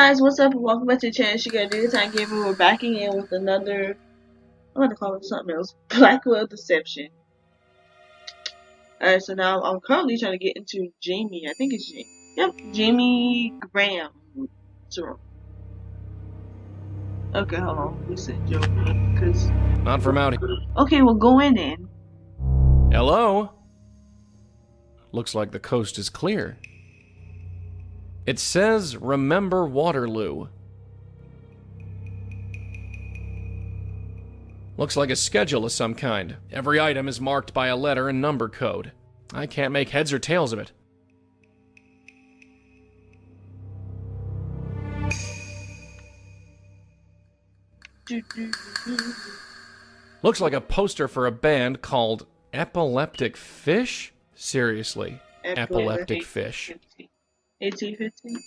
Guys, what's up and welcome back to the channel. You got Daytime Gamer. We're backing in with another, I'm gonna call it something else, Blackwell Deception. Alright, so now I'm currently trying to get into Jamie. I think it's Jamie. Yep, Jamie Graham. So, okay, hold on. We said Joe, because... Not from out here. Okay, well go in then. Hello? Looks like the coast is clear. It says, remember Waterloo. Looks like a schedule of some kind. Every item is marked by a letter and number code. I can't make heads or tails of it. Looks like a poster for a band called Epileptic Fish? Seriously, Epileptic Fish. 1815.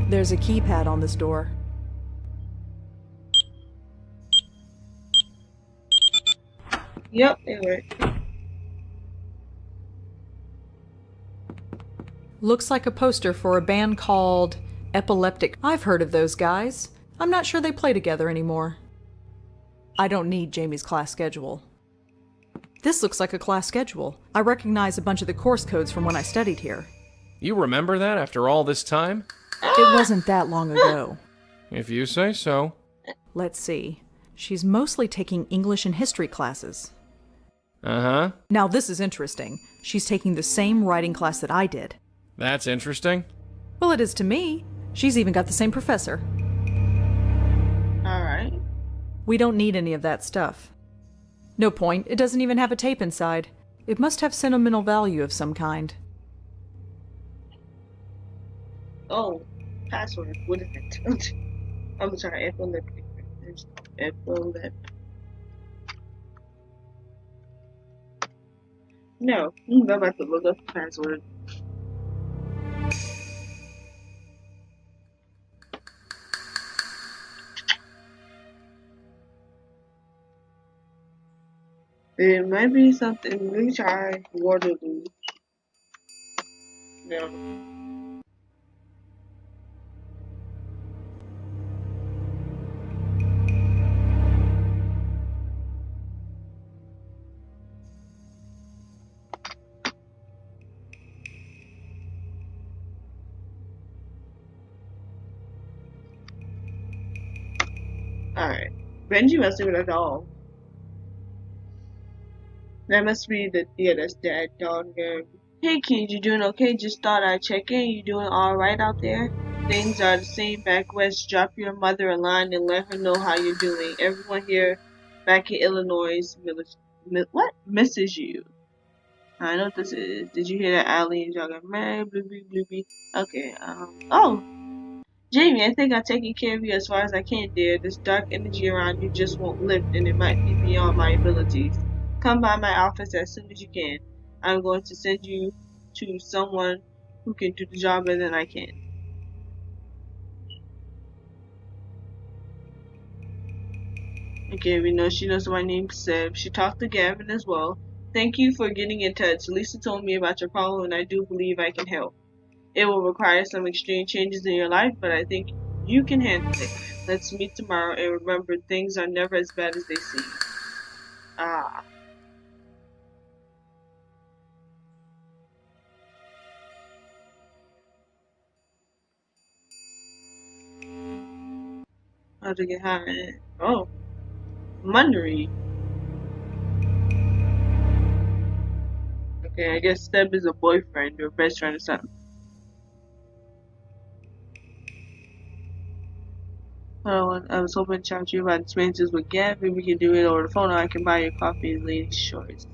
There's a keypad on this door. Yep, it worked. Looks like a poster for a band called Epileptic. I've heard of those guys. I'm not sure they play together anymore. I don't need Jamie's class schedule. This looks like a class schedule. I recognize a bunch of the course codes from when I studied here. You remember that after all this time? It wasn't that long ago. If you say so. Let's see. She's mostly taking English and history classes. Uh-huh. Now this is interesting. She's taking the same writing class that I did. That's interesting. Well, it is to me. She's even got the same professor. Alright. We don't need any of that stuff. No point, it doesn't even have a tape inside. It must have sentimental value of some kind. Oh, password. What is it? I'm sorry, epileptic. Epileptic. No, I'm about to look up the password. It might be something. Let me try Waterloo. No. Alright. Benji must have been at all. That must be the, yeah, that's Dad, dog. Hey kid, you doing okay? Just thought I'd check in. You doing alright out there? Things are the same back west. Drop your mother a line and let her know how you're doing. Everyone here back in Illinois misses you. I know what this is. Did you hear that Allie and y'all got mad? Bloopy bloopy. Okay, oh. Jamie, I think I've taken care of you as far as I can, dear. This dark energy around you just won't lift, and it might be beyond my abilities. Come by my office as soon as you can. I'm going to send you to someone who can do the job better than I can. Okay, we know she knows my name, Seb. She talked to Gavin as well. Thank you for getting in touch. Lisa told me about your problem, and I do believe I can help. It will require some extreme changes in your life, but I think you can handle it. Let's meet tomorrow, and remember, things are never as bad as they seem. Ah. How to get high? Oh. Munnery. Okay, I guess Seb is a boyfriend or best friend or something. Oh, I was hoping to chat to you about experiences with Gavin. We can do it over the phone, or I can buy your coffee and ladies' shorts.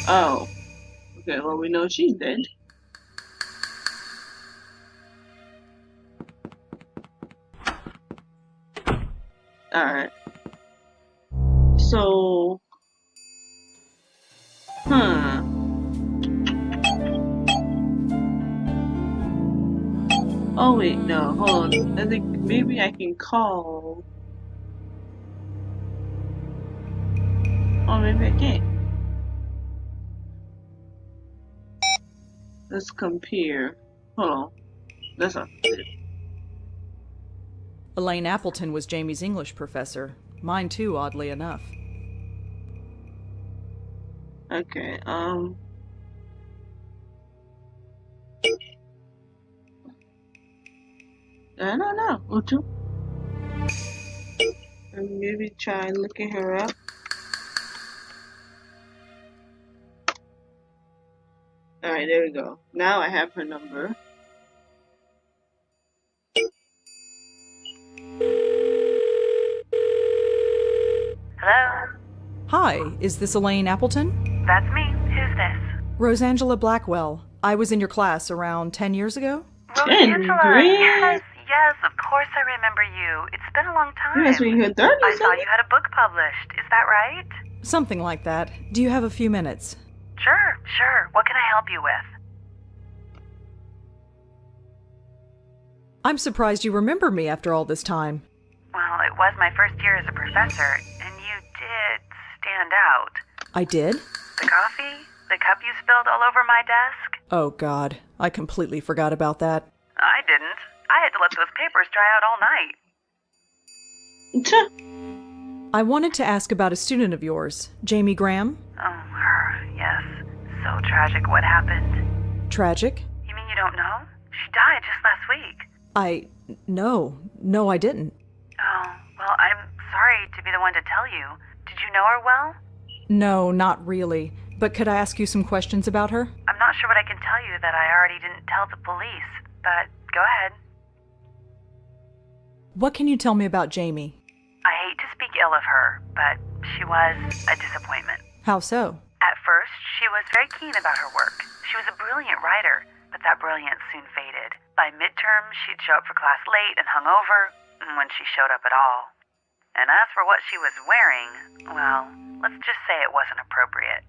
Oh. Okay, well, we know she's dead. Alright. So... Oh wait, no, hold on. I think maybe I can call. Oh, maybe I can't. Let's compare. Hold on. That's not it. Elaine Appleton was Jamie's English professor. Mine too, oddly enough. Okay, I don't know. Utu. Maybe try looking her up. Alright, there we go. Now I have her number. Hello? Hi, is this Elaine Appleton? That's me. Who's this? Rosangela Blackwell. I was in your class around 10 years ago. Angela. Great. Yes, of course I remember you. It's been a long time. You must be in your 30s. I saw you had a book published. Is that right? Something like that. Do you have a few minutes? Sure. What can I help you with? I'm surprised you remember me after all this time. Well, it was my first year as a professor, and you did stand out. I did? The coffee? The cup you spilled all over my desk? Oh, God. I completely forgot about that. I didn't. I had to let those papers dry out all night. I wanted to ask about a student of yours, Jamie Graham. Oh, her. Yes. So tragic what happened. Tragic? You mean you don't know? She died just last week. No, I didn't. Oh, well, I'm sorry to be the one to tell you. Did you know her well? No, not really. But could I ask you some questions about her? I'm not sure what I can tell you that I already didn't tell the police, but go ahead. What can you tell me about Jamie? I hate to speak ill of her, but she was a disappointment. How so? At first, she was very keen about her work. She was a brilliant writer, but that brilliance soon faded. By midterm, she'd show up for class late and hungover, when she showed up at all. And as for what she was wearing, well, let's just say it wasn't appropriate.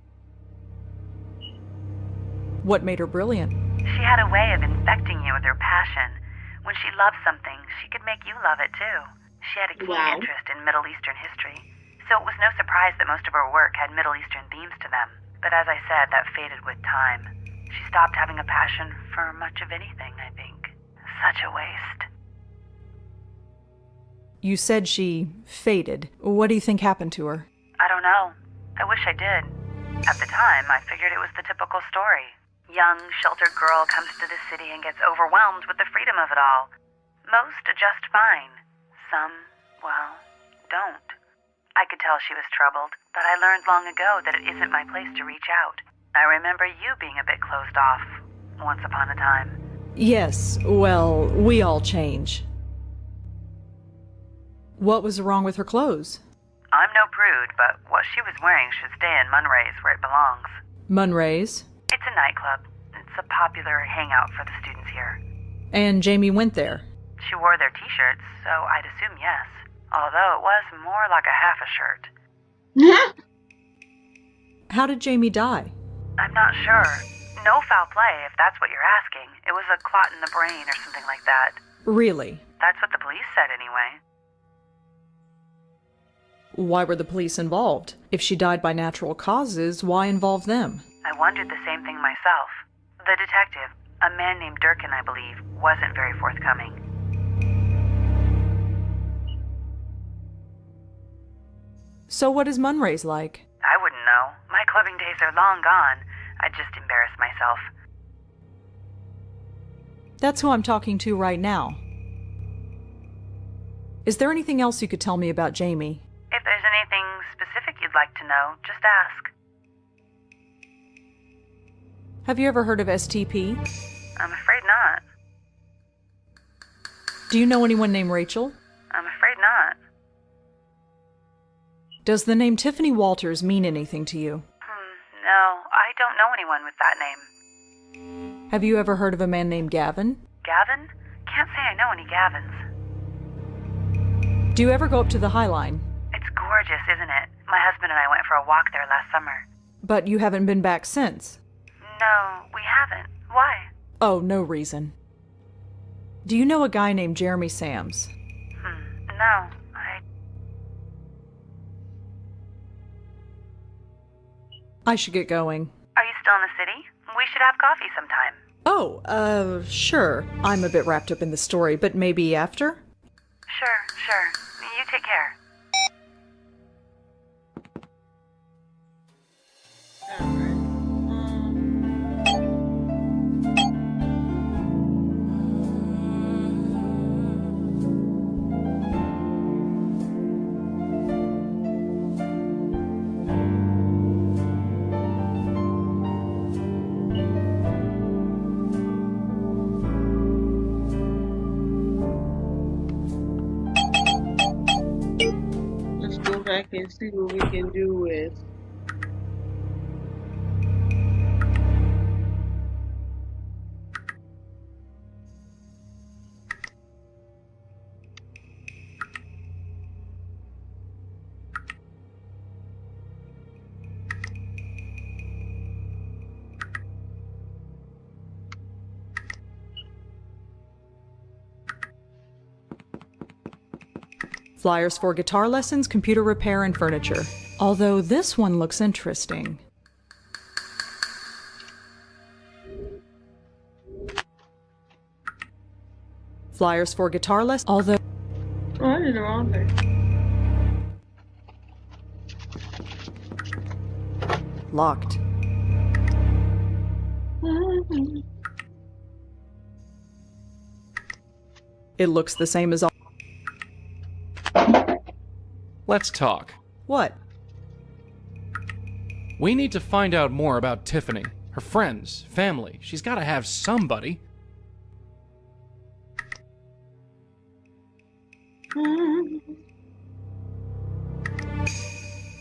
What made her brilliant? She had a way of infecting you with her passion. When she loved something, she could make you love it too. She had a keen interest in Middle Eastern history, so it was no surprise that most of her work had Middle Eastern themes to them. But as I said, that faded with time. She stopped having a passion for much of anything, I think. Such a waste. You said she faded. What do you think happened to her? I don't know. I wish I did. At the time, I figured it was the typical story. Young, sheltered girl comes to the city and gets overwhelmed with the freedom of it all. Most adjust fine. Some, well, don't. I could tell she was troubled, but I learned long ago that it isn't my place to reach out. I remember you being a bit closed off, once upon a time. Yes, well, we all change. What was wrong with her clothes? I'm no prude, but what she was wearing should stay in Munray's where it belongs. Munray's? It's a nightclub. It's a popular hangout for the students here. And Jamie went there? She wore their t-shirts, so I'd assume yes. Although it was more like a half a shirt. How did Jamie die? I'm not sure. No foul play, if that's what you're asking. It was a clot in the brain or something like that. Really? That's what the police said anyway. Why were the police involved? If she died by natural causes, why involve them? I wondered the same thing myself. The detective, a man named Durkin, I believe, wasn't very forthcoming. So what is Munray's like? I wouldn't know. My clubbing days are long gone. I'd just embarrass myself. That's who I'm talking to right now. Is there anything else you could tell me about Jamie? If there's anything specific you'd like to know, just ask. Have you ever heard of STP? I'm afraid not. Do you know anyone named Rachel? I'm afraid not. Does the name Tiffany Walters mean anything to you? No, I don't know anyone with that name. Have you ever heard of a man named Gavin? Gavin? Can't say I know any Gavins. Do you ever go up to the High Line? It's gorgeous, isn't it? My husband and I went for a walk there last summer. But you haven't been back since? No, we haven't. Why? Oh, no reason. Do you know a guy named Jeremy Sams? No, I should get going. Are you still in the city? We should have coffee sometime. Oh, sure. I'm a bit wrapped up in the story, but maybe after? Sure. You take care. Let's go back and see what we can do with. Flyers for guitar lessons, computer repair, and furniture. Although this one looks interesting. Flyers for guitar lessons, although... Oh, I did it wrong there. Locked. It looks the same as all... Let's talk. What? We need to find out more about Tiffany, her friends, family. She's got to have somebody.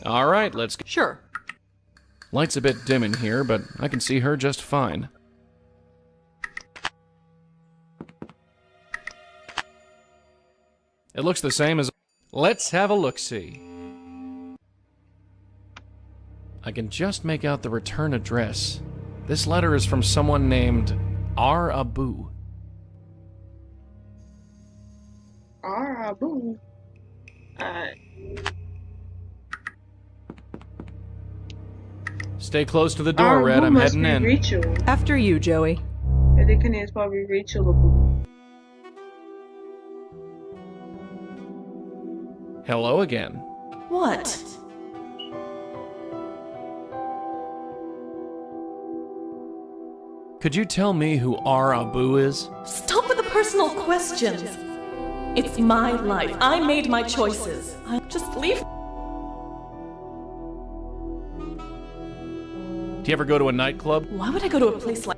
All right, let's go. Sure. Light's a bit dim in here, but I can see her just fine. It looks the same as... Let's have a look-see. I can just make out the return address. This letter is from someone named R. Abu. Abu. Stay close to the door, Red. I'm heading in. Rachel. After you, Joey. I think her name's probably Rachel Abu. Hello again. What? Could you tell me who R. Abu is? Stop with the personal questions. It's my life. I made my choices. Just leave. Do you ever go to a nightclub? Why would I go to a place like...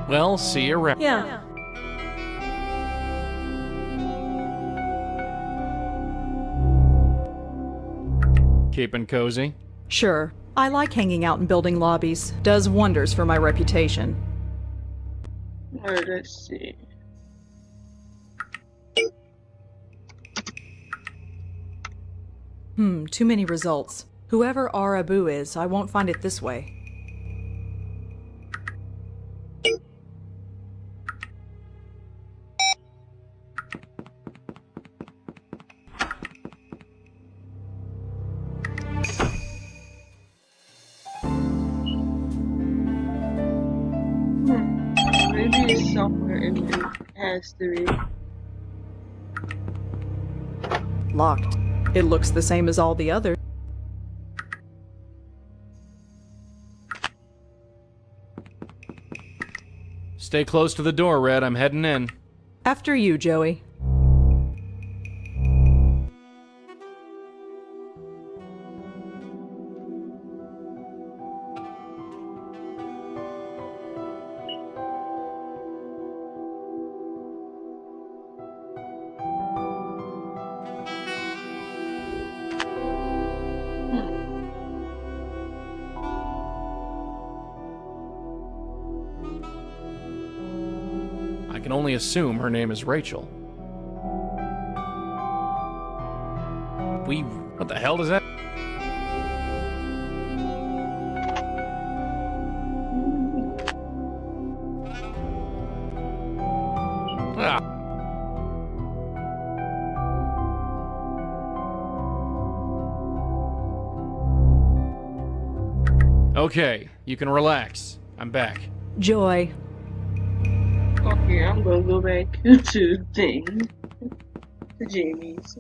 Well, see you around. Yeah. Keeping cozy? Sure. I like hanging out in building lobbies. Does wonders for my reputation. Alright, let's see. Too many results. Whoever R. Abu is, I won't find it this way. Maybe it's somewhere in it has to be. Locked. It looks the same as all the others. Stay close to the door, Red. I'm heading in. After you, Joey. I can only assume her name is Rachel. What the hell does that... Okay, you can relax. I'm back. Joy. Okay, I'm gonna go back to things. To Jamie's.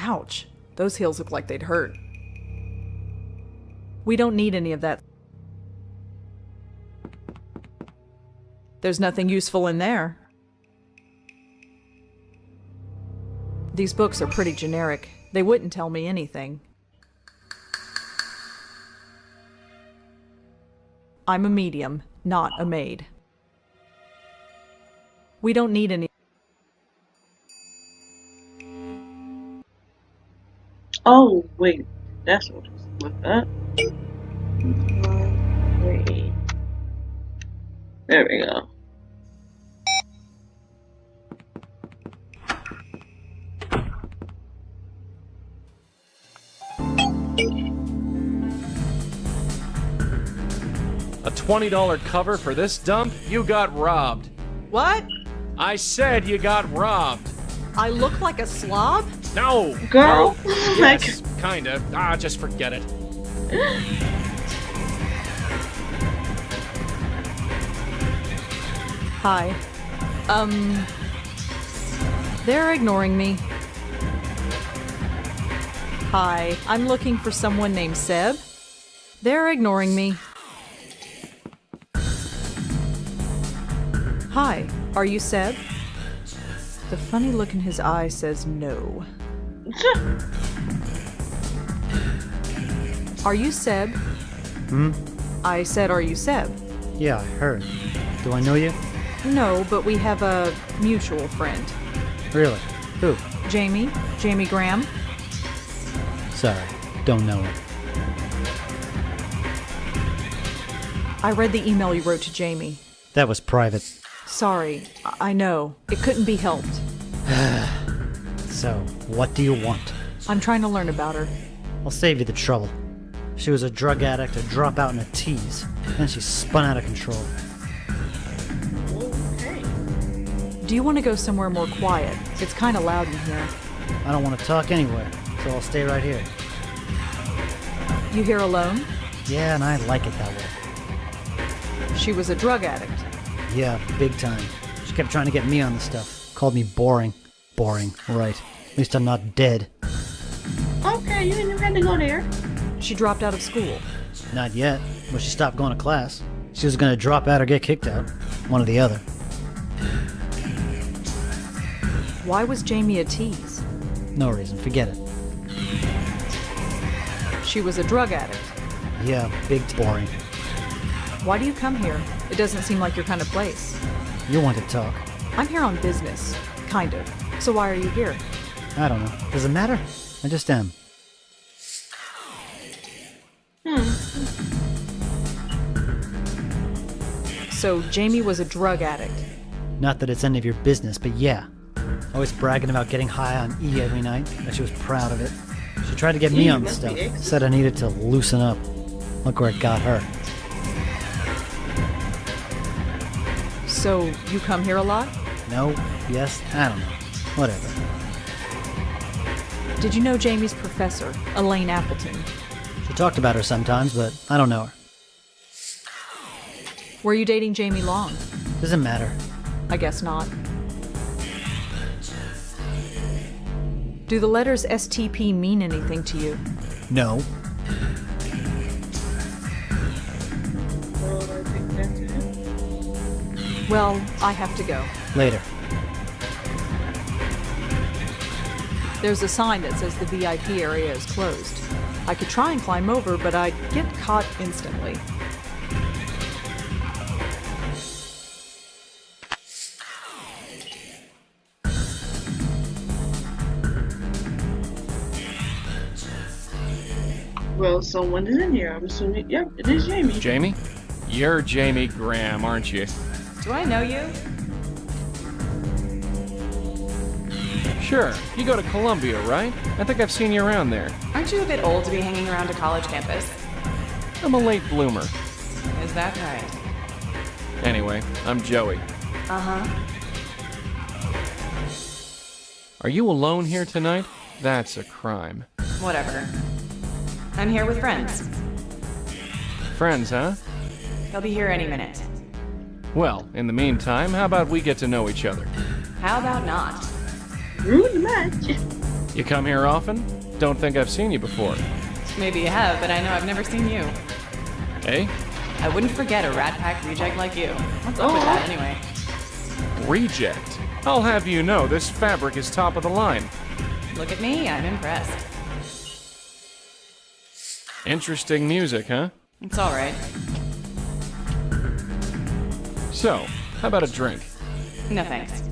Ouch. Those heels look like they'd hurt. We don't need any of that. There's nothing useful in there. These books are pretty generic. They wouldn't tell me anything. I'm a medium, not a maid. We don't need any. Oh, wait. That's what it's with that. Wait. There we go. A $20 cover for this dump? You got robbed. What? I said you got robbed. I look like a slob? No! Girl. No. Yes, kinda. Just forget it. Hi. They're ignoring me. Hi, I'm looking for someone named Seb. They're ignoring me. Hi, are you Seb? The funny look in his eye says no. Are you Seb? I said, are you Seb? Yeah, I heard. Do I know you? No, but we have a mutual friend. Really? Who? Jamie? Jamie Graham? Sorry, don't know her. I read the email you wrote to Jamie. That was private. Sorry, I know. It couldn't be helped. So, what do you want? I'm trying to learn about her. I'll save you the trouble. She was a drug addict, a dropout, and a tease. Then she spun out of control. Okay. Do you want to go somewhere more quiet? It's kind of loud in here. I don't want to talk anywhere, so I'll stay right here. You here alone? Yeah, and I like it that way. She was a drug addict. Yeah, big time. She kept trying to get me on the stuff. Called me boring. Boring, right. At least I'm not dead. Okay, you didn't even have to go there. She dropped out of school. Not yet, but she stopped going to class. She was gonna drop out or get kicked out. One or the other. Why was Jamie a tease? No reason, forget it. She was a drug addict. Yeah, big boring. Why do you come here? It doesn't seem like your kind of place. You want to talk. I'm here on business. Kind of. So why are you here? I don't know. Does it matter? I just am. So Jamie was a drug addict. Not that it's any of your business, but yeah. Always bragging about getting high on E every night, like she was proud of it. She tried to get me E on the must be stuff. ecstasy. Said I needed to loosen up. Look where it got her. So you come here a lot? No? Yes? I don't know. Whatever. Did you know Jamie's professor, Elaine Appleton? She talked about her sometimes, but I don't know her. Were you dating Jamie long? Doesn't matter. I guess not. Do the letters STP mean anything to you? No. Well, I think that's it. Well, I have to go. Later. There's a sign that says the VIP area is closed. I could try and climb over, but I'd get caught instantly. Well, someone is in here. I'm assuming. Yep, it is Jamie. Jamie? You're Jamie Graham, aren't you? Do I know you? Sure. You go to Columbia, right? I think I've seen you around there. Aren't you a bit old to be hanging around a college campus? I'm a late bloomer. Is that right? Anyway, I'm Joey. Uh-huh. Are you alone here tonight? That's a crime. Whatever. I'm here with friends. Friends, huh? They'll be here any minute. Well, in the meantime, how about we get to know each other? How about not? Rude match. You come here often? Don't think I've seen you before. Maybe you have, but I know I've never seen you. Eh? I wouldn't forget a Rat Pack reject like you. What's up with that anyway? Reject? I'll have you know, this fabric is top of the line. Look at me, I'm impressed. Interesting music, huh? It's alright. So, how about a drink? No thanks.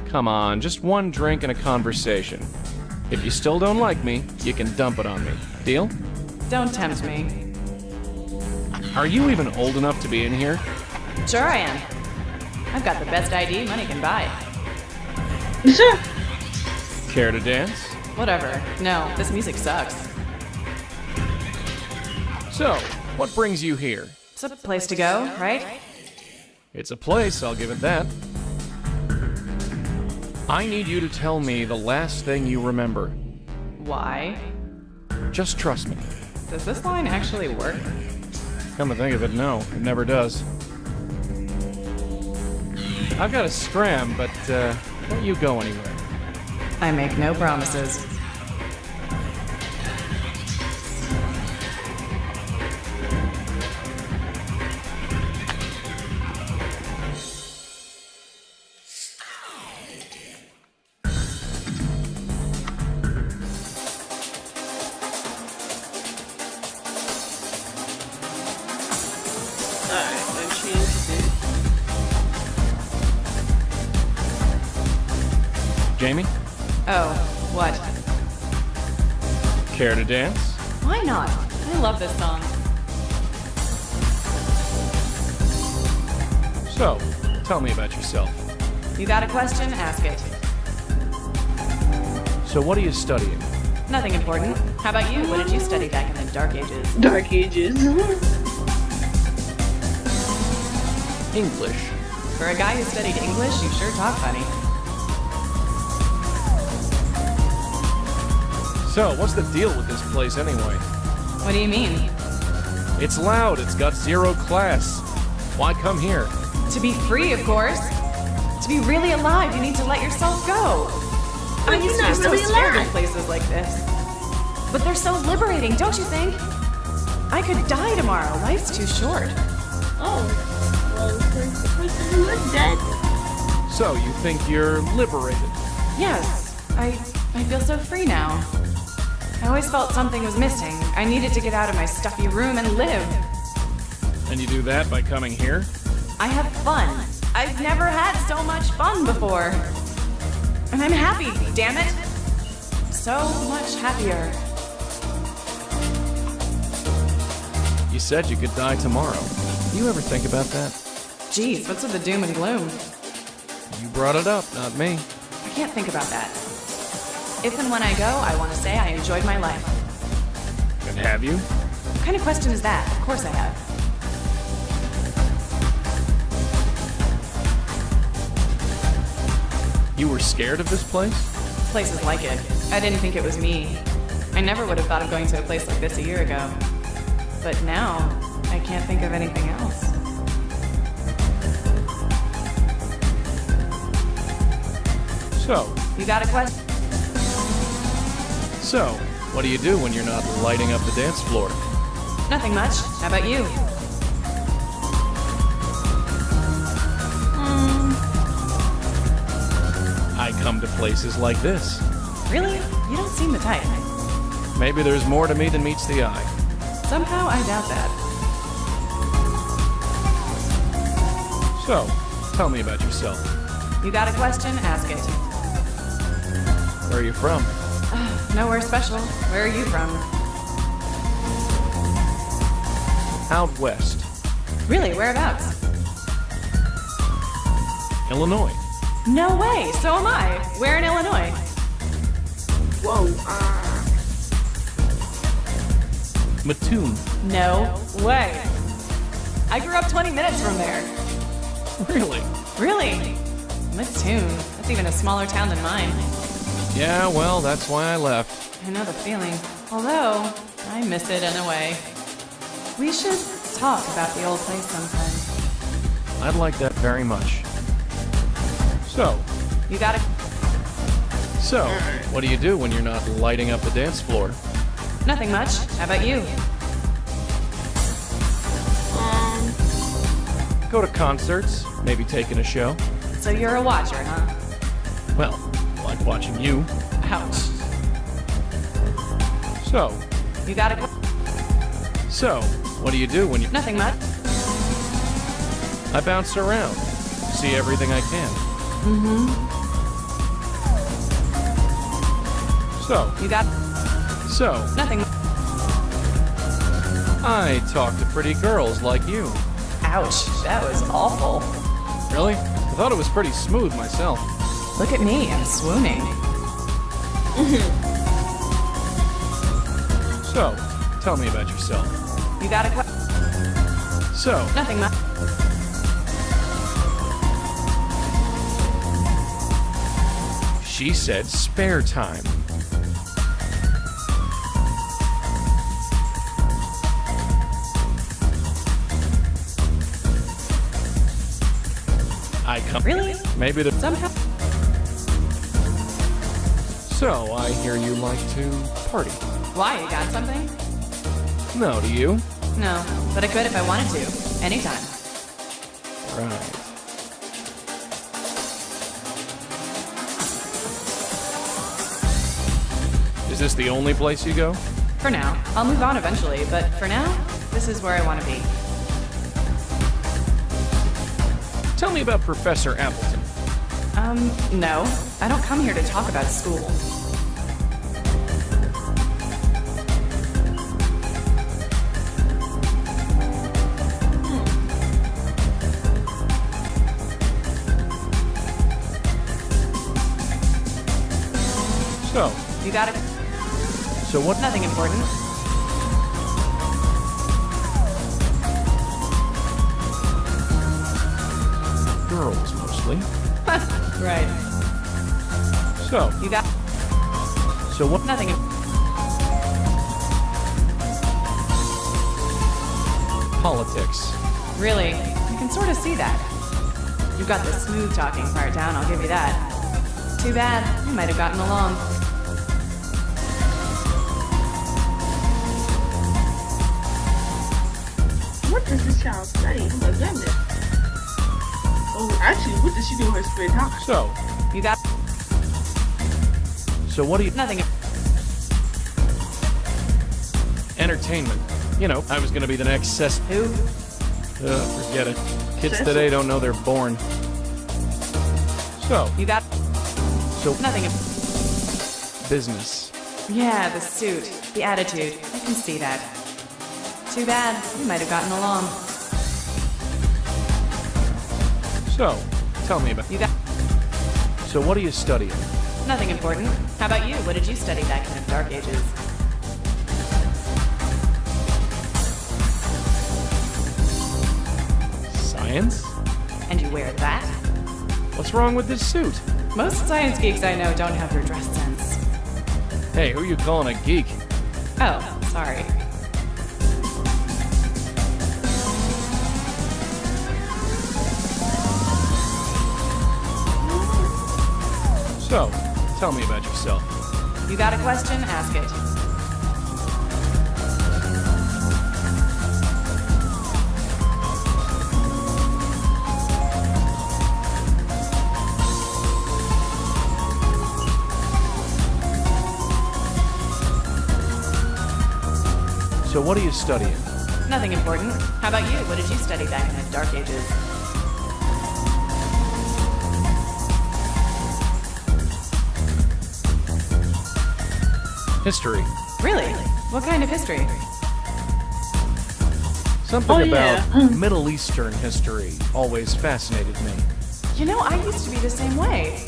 Come on, just one drink and a conversation. If you still don't like me, you can dump it on me. Deal? Don't tempt me. Are you even old enough to be in here? Sure I am. I've got the best ID money can buy. Sure. Care to dance? Whatever. No, this music sucks. So, what brings you here? It's a place to go, right? It's a place, I'll give it that. I need you to tell me the last thing you remember. Why? Just trust me. Does this line actually work? Come to think of it, no, it never does. I've got to scram, but don't you go anywhere. I make no promises. Alright, I'm changing. Jamie, Oh, what? care to dance? Why not? I love this song. So, tell me about yourself. You got a question? Ask it. So, what are you studying? Nothing important. How about you? What did you study back in the Dark Ages? Dark Ages. English. For a guy who studied English, you sure talk funny. So, what's the deal with this place anyway? What do you mean? It's loud, it's got zero class. Why come here? To be free, of course. To be really alive, you need to let yourself go. I used to be not so really scared in alive. places like this. But they're so liberating, don't you think? I could die tomorrow. Life's too short. Oh. Well, the person who is dead. So, you think you're liberated? Yes, I feel so free now. I always felt something was missing. I needed to get out of my stuffy room and live. And you do that by coming here? I have fun. I've never had so much fun before. And I'm happy, damn it. So much happier. You said you could die tomorrow. Do you ever think about that? Jeez, what's with the doom and gloom? You brought it up, not me. I can't think about that. If and when I go, I want to say I enjoyed my life. And have you? What kind of question is that? Of course I have. You were scared of this place? Places like it. I didn't think it was me. I never would have thought of going to a place like this a year ago. But now, I can't think of anything else. So, You got a question? so, what do you do when you're not lighting up the dance floor? Nothing much. How about you? I come to places like this. Really? You don't seem the type. Maybe there's more to me than meets the eye. Somehow, I doubt that. So, tell me about yourself. You got a question? Ask it. Where are you from? Nowhere special. Where are you from? Out west. Really? Whereabouts? Illinois. No way, so am I. Where in Illinois? Whoa, Mattoon. No way. I grew up 20 minutes from there. Really? Really? Mattoon. That's even a smaller town than mine. Yeah, well, that's why I left. I know the feeling. Although, I miss it in a way. We should talk about the old place sometime. I'd like that very much. So, You gotta... what do you do when you're not lighting up the dance floor? Nothing much. How about you? Go to concerts, maybe taking a show. So you're a watcher, huh? Well, like watching you. Ouch. So, You gotta... what do you do when you... Nothing much. I bounce around, see everything I can. You got... Nothing... I talk to pretty girls like you. Ouch. That was awful. Really? I thought it was pretty smooth myself. Look at me. I'm swooning. So, tell me about yourself. You gotta... Nothing much. She said spare time. I come... Really? Maybe the... Somehow... So, I hear you like to party. Why? You got something? No, do you? No, but I could if I wanted to. Anytime. Right. Is this the only place you go? For now. I'll move on eventually, but for now, this is where I want to be. Tell me about Professor Appleton. No. I don't come here to talk about school. So, You got it? so what... Nothing important. Girls, mostly. Right. So, You got... so what... Nothing... Politics. Really? You can sort of see that. You got the smooth talking part down, I'll give you that. Too bad. We might have gotten along. what does this child study? Oh my goodness. Oh, actually, what does she do in her spare time? So, You got... so what do you... Nothing... Entertainment. You know, I was gonna be the next Who? forget it. Kids today don't know they're born. So, You got... so Nothing... business. Yeah, the suit. The attitude. I can see that. Too bad. We might have gotten along. So, tell me about... You got... So what are you studying? Nothing important. How about you? What did you study back in the Dark Ages? Science? And you wear that? What's wrong with this suit? Most science geeks I know don't have your dress sense. Hey, who are you calling a geek? Oh, sorry. So, tell me about yourself. You got a question? Ask it. So what are you studying? Nothing important. How about you? What did you study back in the Dark Ages? History. Really? What kind of history? Something Oh, yeah. about Middle Eastern history always fascinated me. You know, I used to be the same way.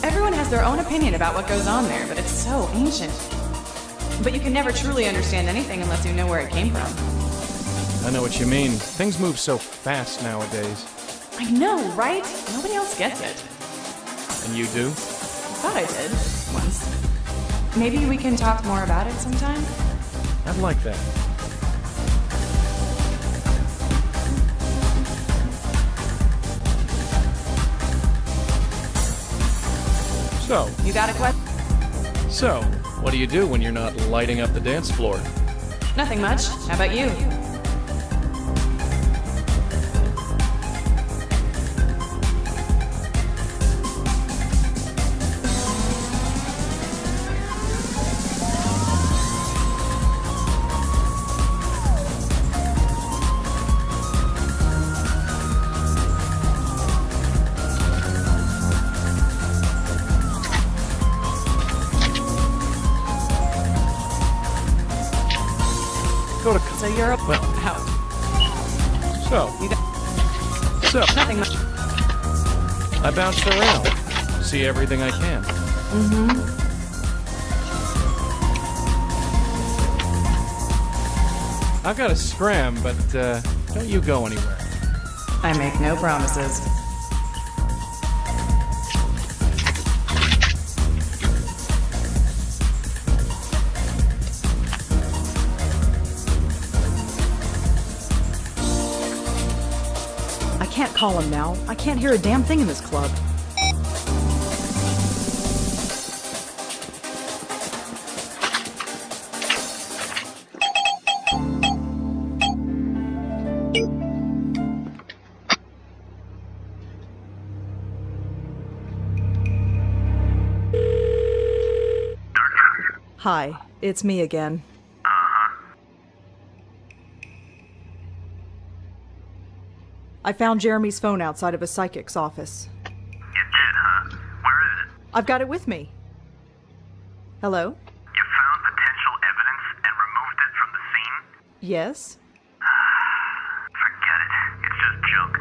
Everyone has their own opinion about what goes on there, but it's so ancient. But you can never truly understand anything unless you know where it came from. I know what you mean. Things move so fast nowadays. I know, right? Nobody else gets it. And you do? I thought I did, once. Maybe we can talk more about it sometime? I'd like that. So, You got a question? so, what do you do when you're not lighting up the dance floor? Nothing much. How about you? Go to... So you're a... Well, How? So, You got nothing much. I bounce around. See everything I can. I've got to scram, but don't you go anywhere. I make no promises. I can't call him now. I can't hear a damn thing in this club. Hi, it's me again. I found Jeremy's phone outside of a psychic's office. You did, huh? Where is it? I've got it with me. Hello? You found potential evidence and removed it from the scene? Yes? Forget it. It's just junk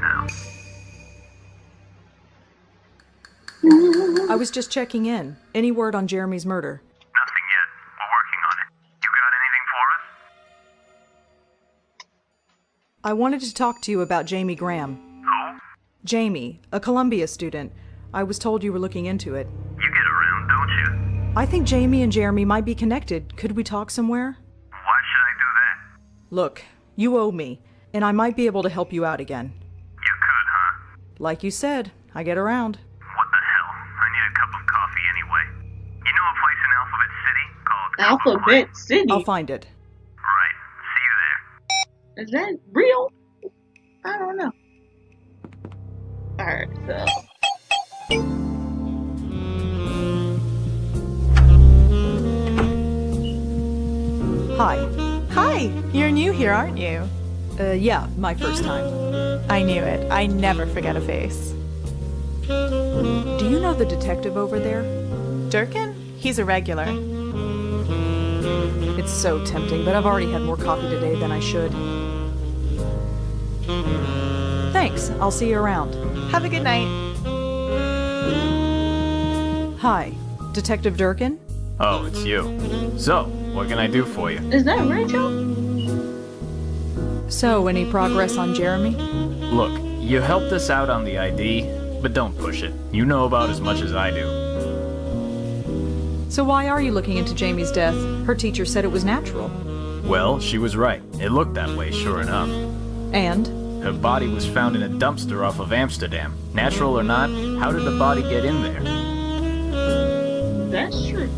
now. I was just checking in. Any word on Jeremy's murder? Nothing yet. We're working on it. You got anything for us? I wanted to talk to you about Jamie Graham. Who? Jamie, a Columbia student. I was told you were looking into it. You get around, don't you? I think Jamie and Jeremy might be connected. Could we talk somewhere? Why should I do that? Look, you owe me, and I might be able to help you out again. You could, huh? Like you said, I get around. What the hell? I need a cup of coffee anyway. You know a place in Alphabet City called Alphabet City. I'll find it. Right. See you there. Is that real? I don't know. Alright, so. Hi. Hi, you're new here, aren't you? Yeah, my first time. I knew it. I never forget a face. Do you know the detective over there? Durkin? He's a regular. It's so tempting, but I've already had more coffee today than I should. Thanks, I'll see you around. Have a good night. Hi, Detective Durkin? Oh, it's you. So, what can I do for you? Is that Rachel? So, any progress on Jeremy? Look, you helped us out on the ID, but don't push it. You know about as much as I do. So why are you looking into Jamie's death? Her teacher said it was natural. Well, she was right. It looked that way, sure enough. And? Her body was found in a dumpster off of Amsterdam. Natural or not, how did the body get in there? That's true.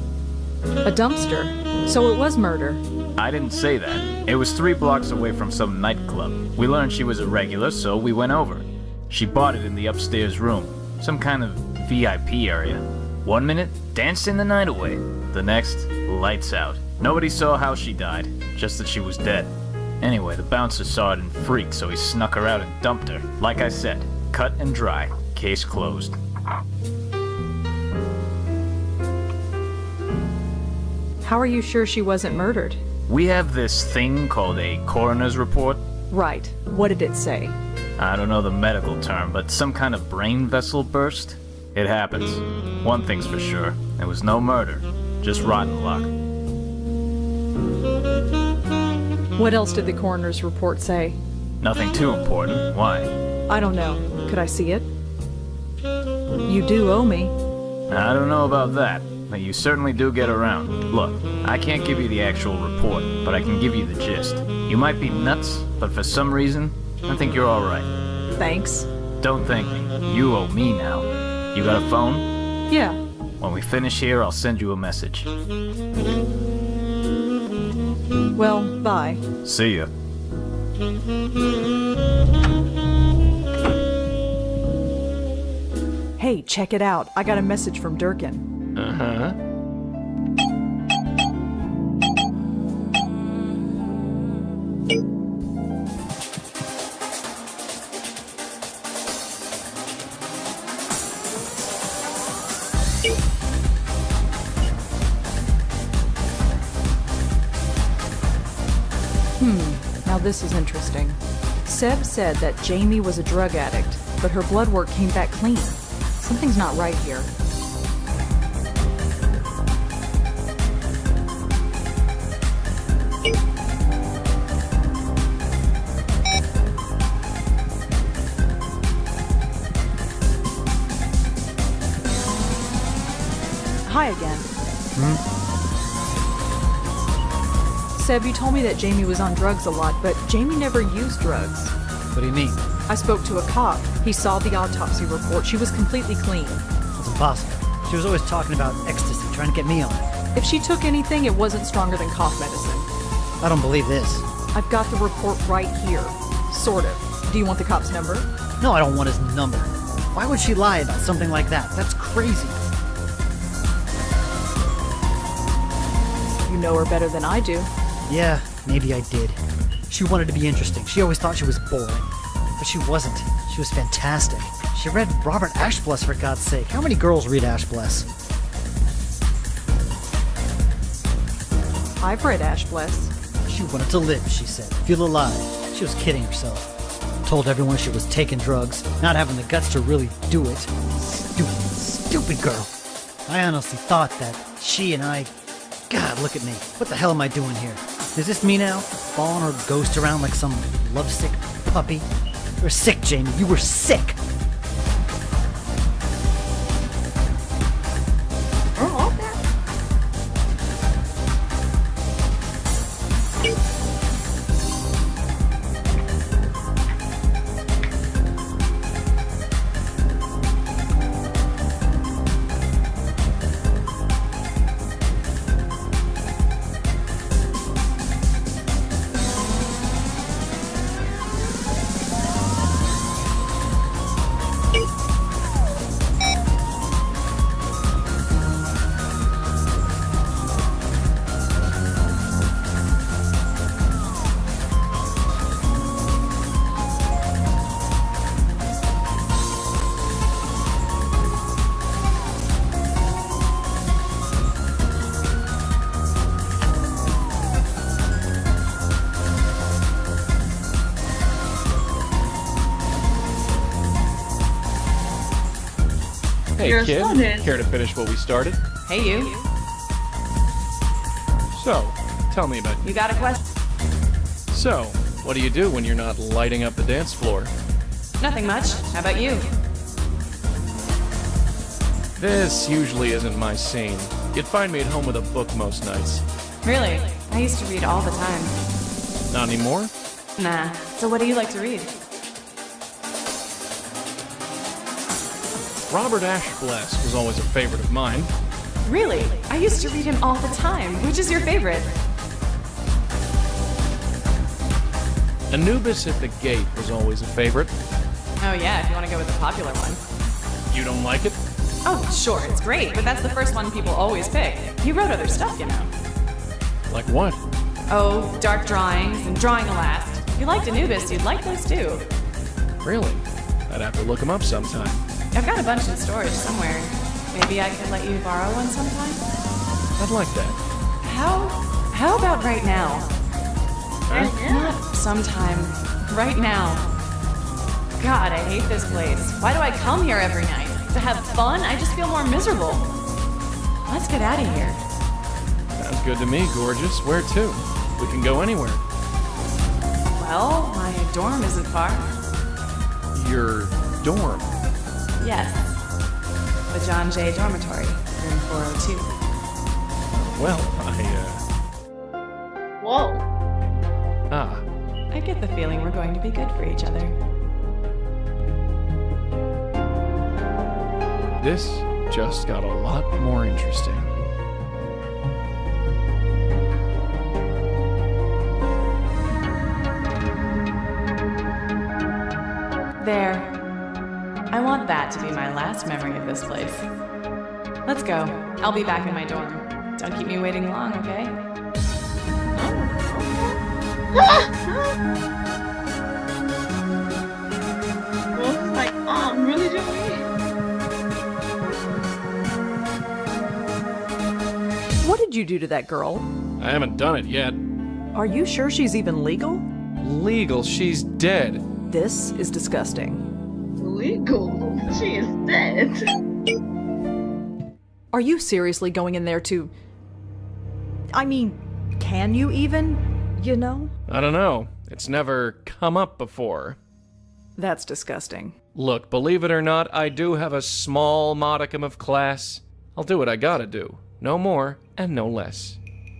A dumpster? So it was murder. I didn't say that. It was 3 blocks away from some nightclub. We learned she was a regular, so we went over. She bought it in the upstairs room. Some kind of VIP area. 1 minute, dancing the night away. The next, lights out. Nobody saw how she died, just that she was dead. Anyway, the bouncer saw it and freaked, so he snuck her out and dumped her. Like I said, cut and dry. Case closed. How are you sure she wasn't murdered? We have this thing called a coroner's report. Right. What did it say? I don't know the medical term, but some kind of brain vessel burst? It happens. One thing's for sure, there was no murder, just rotten luck. What else did the coroner's report say? Nothing too important. Why? I don't know. Could I see it? You do owe me. I don't know about that, but you certainly do get around. Look, I can't give you the actual report, but I can give you the gist. You might be nuts, but for some reason, I think you're alright. Thanks. Don't thank me. You owe me now. You got a phone? Yeah. When we finish here, I'll send you a message. Well, bye. See ya. Hey, check it out. I got a message from Durkin. Uh-huh. Now this is interesting. Seb said that Jamie was a drug addict, but her blood work came back clean. Something's not right here. Hi again. Seb, you told me that Jamie was on drugs a lot, but Jamie never used drugs. What do you mean? I spoke to a cop. He saw the autopsy report. She was completely clean. It's impossible. She was always talking about ecstasy, trying to get me on it. If she took anything, it wasn't stronger than cough medicine. I don't believe this. I've got the report right here. Sort of. Do you want the cop's number? No, I don't want his number. Why would she lie about something like that? That's crazy. You know her better than I do. Yeah, maybe I did. She wanted to be interesting. She always thought she was boring. But she wasn't. She was fantastic. She read Robert Ashbless, for God's sake. How many girls read Ashbless? I've read Ashbless. She wanted to live, she said. Feel alive. She was kidding herself. Told everyone she was taking drugs, not having the guts to really do it. Stupid girl. I honestly thought that she and I... God, look at me. What the hell am I doing here? Is this me now? Following her ghost around like some lovesick puppy? You were sick, Jamie. You were sick. Hey, You're kid. stunning. Care to finish what we started? Hey, you. So, tell me about You got a question? So, what do you do when you're not lighting up the dance floor? Nothing much. How about you? This usually isn't my scene. You'd find me at home with a book most nights. Really? I used to read all the time. Not anymore? Nah. So what do you like to read? Robert Ashbless was always a favorite of mine. Really? I used to read him all the time. Which is your favorite? Anubis at the Gate was always a favorite. Oh yeah, if you want to go with the popular one. You don't like it? Oh, sure, it's great, but that's the first one people always pick. He wrote other stuff, you know. Like what? Oh, dark drawings and drawing the last. If you liked Anubis, you'd like those too. Really? I'd have to look him up sometime. I've got a bunch in storage somewhere. Maybe I could let you borrow one sometime? I'd like that. How about right now? Right now? Not sometime. Right now. God, I hate this place. Why do I come here every night? To have fun? I just feel more miserable. Let's get out of here. Sounds good to me, gorgeous. Where to? We can go anywhere. Well, my dorm isn't far. Your dorm? Yes. The John Jay Dormitory, room 402. Well, Whoa. I get the feeling we're going to be good for each other. This just got a lot more interesting. There. I want that to be my last memory of this place. Let's go. I'll be back in my dorm. Don't keep me waiting long, okay? Rose is like, really, Joey? What did you do to that girl? I haven't done it yet. Are you sure she's even legal? Legal, she's dead. This is disgusting. Legal? She is dead. Are you seriously going in there to... I mean, can you even, you know? I don't know. It's never come up before. That's disgusting. Look, believe it or not, I do have a small modicum of class. I'll do what I gotta do. No more and no less.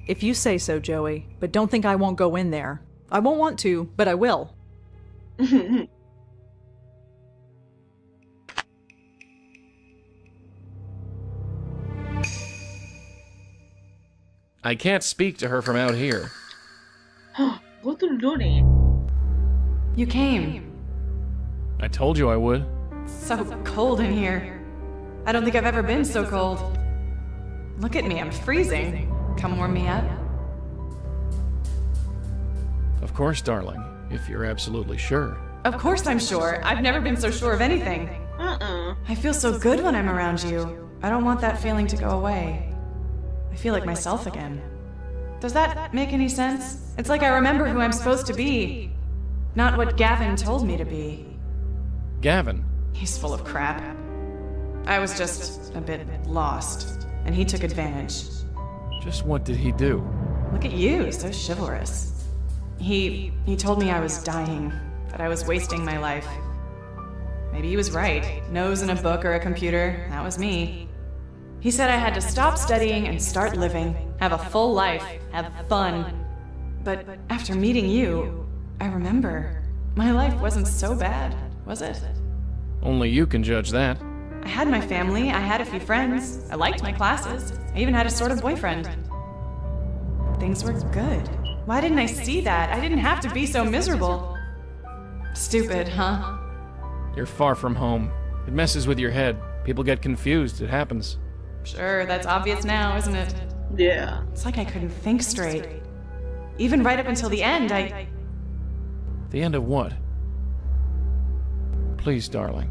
If you say so, Joey, but don't think I won't go in there. I won't want to, but I will. I can't speak to her from out here. Go through the door then. You came. I told you I would. It's so cold in here. I don't think I've ever been so cold. Look at me, I'm freezing. Come warm me up. Of course, darling, if you're absolutely sure. Of course I'm sure. I've never been so sure of anything. I feel so good when I'm around you. I don't want that feeling to go away. I feel like myself again. Does that make any sense? It's like I remember who I'm supposed to be, not what Gavin told me to be. Gavin? He's full of crap. I was just a bit lost, and he took advantage. Just what did he do? Look at you, so chivalrous. He told me I was dying, that I was wasting my life. Maybe he was right. Nose in a book or a computer, that was me. He said I had to stop studying and start living, have a full life, have fun. But after meeting you, I remember, my life wasn't so bad, was it? Only you can judge that. I had my family, I had a few friends, I liked my classes, I even had a sort of boyfriend. Things were good. Why didn't I see that? I didn't have to be so miserable. Stupid, huh? You're far from home. It messes with your head. People get confused. It happens. Sure, that's obvious now, isn't it? Yeah. It's like I couldn't think straight. Even right up until the end, The end of what? Please, darling.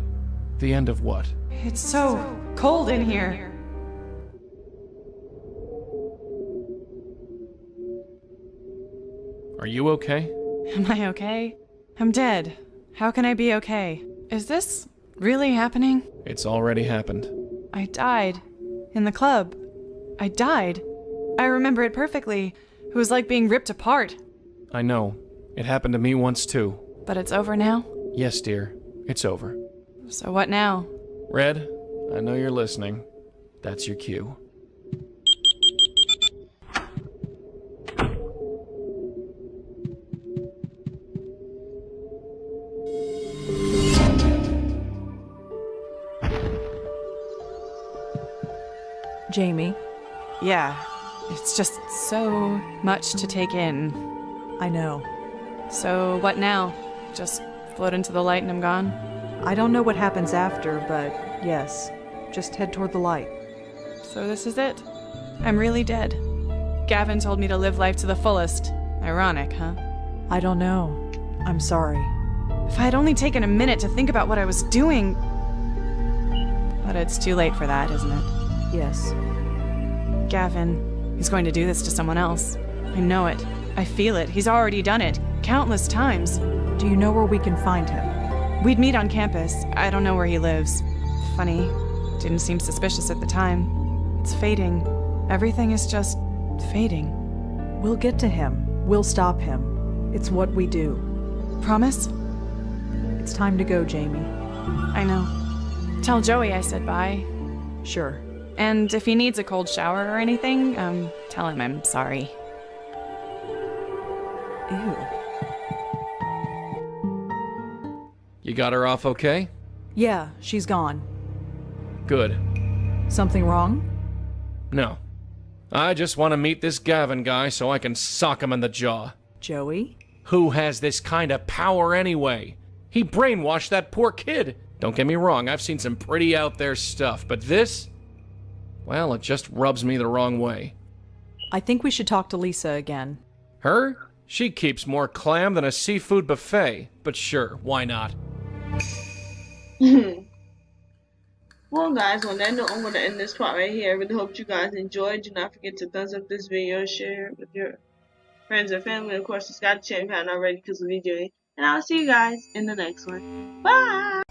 The end of what? It's so cold in here. Are you okay? Am I okay? I'm dead. How can I be okay? Is this really happening? It's already happened. I died. In the club. I died. I remember it perfectly. It was like being ripped apart. I know. It happened to me once too. But it's over now? Yes, dear. It's over. So what now? Red, I know you're listening. That's your cue. Jamie. Yeah. It's just so much to take in. I know. So what now? Just float into the light and I'm gone? I don't know what happens after, but yes. Just head toward the light. So this is it? I'm really dead. Gavin told me to live life to the fullest. Ironic, huh? I don't know. I'm sorry. If I had only taken a minute to think about what I was doing... But it's too late for that, isn't it? Yes. Gavin, he's going to do this to someone else. I know it. I feel it. He's already done it. Countless times. Do you know where we can find him? We'd meet on campus. I don't know where he lives. Funny. Didn't seem suspicious at the time. It's fading. Everything is just fading. We'll get to him. We'll stop him. It's what we do. Promise? It's time to go, Jamie. I know. Tell Joey I said bye. Sure. And if he needs a cold shower or anything, tell him I'm sorry. Ew. You got her off okay? Yeah, she's gone. Good. Something wrong? No. I just want to meet this Gavin guy so I can sock him in the jaw. Joey? Who has this kind of power anyway? He brainwashed that poor kid. Don't get me wrong, I've seen some pretty out there stuff, but this? Well, it just rubs me the wrong way. I think we should talk to Lisa again. Her? She keeps more clam than a seafood buffet, but sure, why not? Well, guys, on that note, I'm going to end this part right here. I really hope you guys enjoyed. Do not forget to thumbs up this video, share it with your friends and family. Of course, subscribe to the channel if you haven't already because we'll be doing it. And I'll see you guys in the next one. Bye!